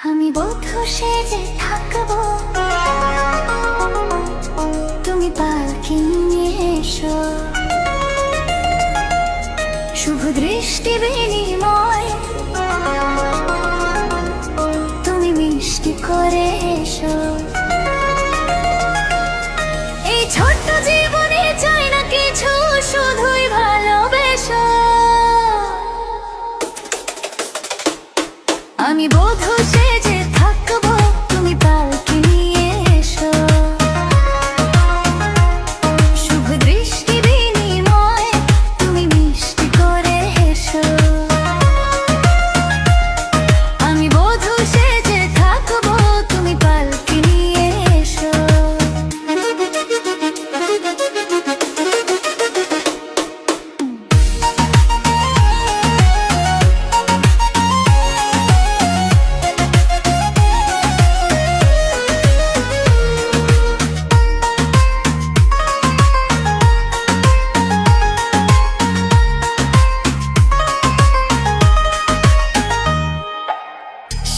আমি বধূ সেজে থাকবো, তুমি পালকি নিয়ে এসো। শুভ দৃষ্টি বিনিময় তুমি মিষ্টি করে এসো। এই ছোট্ট জীবনে চাই না কিছু, শুধুই ভালোবেসো। আমি বধূ সেজে থাকবো, তুমি পালকি নিয়ে এসো। শুভ দৃষ্টি বিনিময় তুমি মিষ্টি করে এসো। আমি বধূ সেজে থাকবো, তুমি পালকি নিয়ে এসো।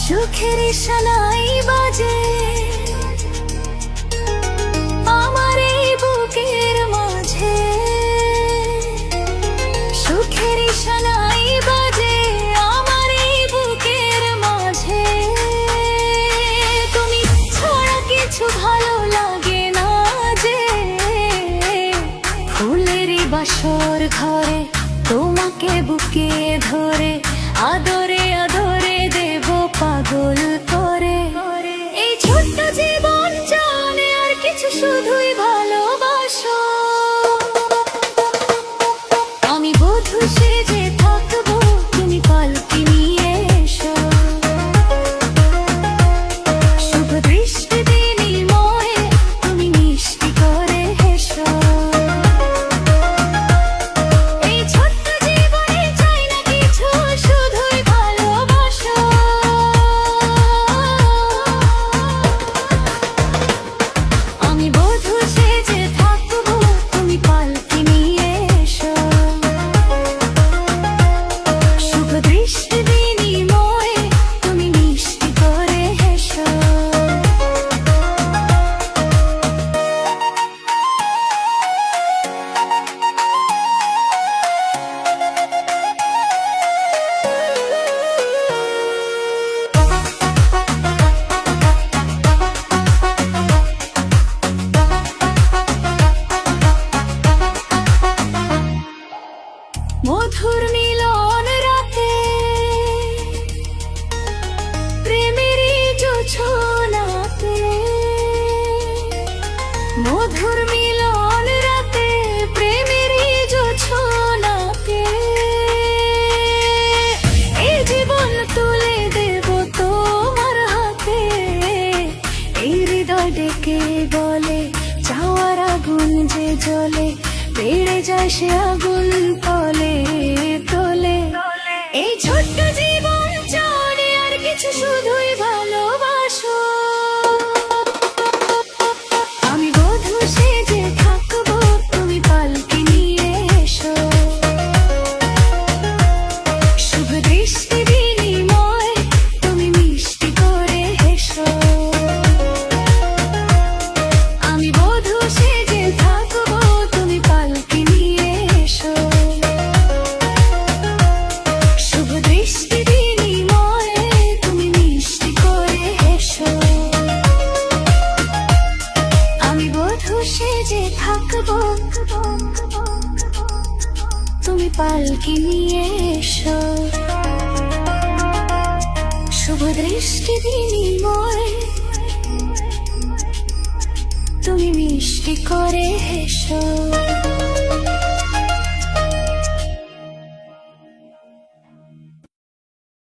সুখের সানাই বাজে আমার এই বুকের মাঝে। সুখের সানাই বাজে আমার এই বুকের মাঝে। তুমি ছাড়া কিছু ভালো লাগে না যে। ফুলেরই বাসর ঘরে তোমাকে বুকে ধরে আদরে আদরে দেব পাগল করে। এই ছোট্ট জীবন জানে আর কিছু, শুধুই ভালোবাসো। আমি বধূ সেজে থাকবো, তুমি পালকি নিয়ে এসো। শুভ দৃষ্টি বিনিময়ে তুমি মিষ্টি করে এসো। এই ছোট্ট জীবনে চাই না কিছু, শুধুই ভালোবাসো। আমি বধূ সেজে থাকবো, তুমি পালকি নিয়ে এসো। শুভ দৃষ্টি বিনিময়ে তুমি মিষ্টি করে এসো। মধুর মিলন রাতে প্রেমেরই জোছনাতে। মধুর মিলন রাতে প্রেমেরই জোছনাতে। এই জীবন তুলে দেব তোমার হাতে। এই হৃদয় ডেকে বলে চাওয়ার আগুন যে জ্বলে, বেড়ে যায় সে আগুন তলে তলে। এই ছোট্ট জীবন জানে আর কিছু, শুধুই ভালোবাসো। আমি বধূ সেজে থাকবো, তুমি পালকি নিয়ে এসো। শুভ দৃষ্টি বিনিময় তুমি মিষ্টি করে এসো। আমি বধূ সেজে থাকবো, তুমি পালকি নিয়ে এসো। শুভ দৃষ্টি বিনিময়ে তুমি মিষ্টি করে এসো। আমি বধূ সেজে থাকবো, তুমি পালকি নিয়ে এসো। শুভ দৃষ্টি বিনিময়ে তুমি মিষ্টি করে এসো।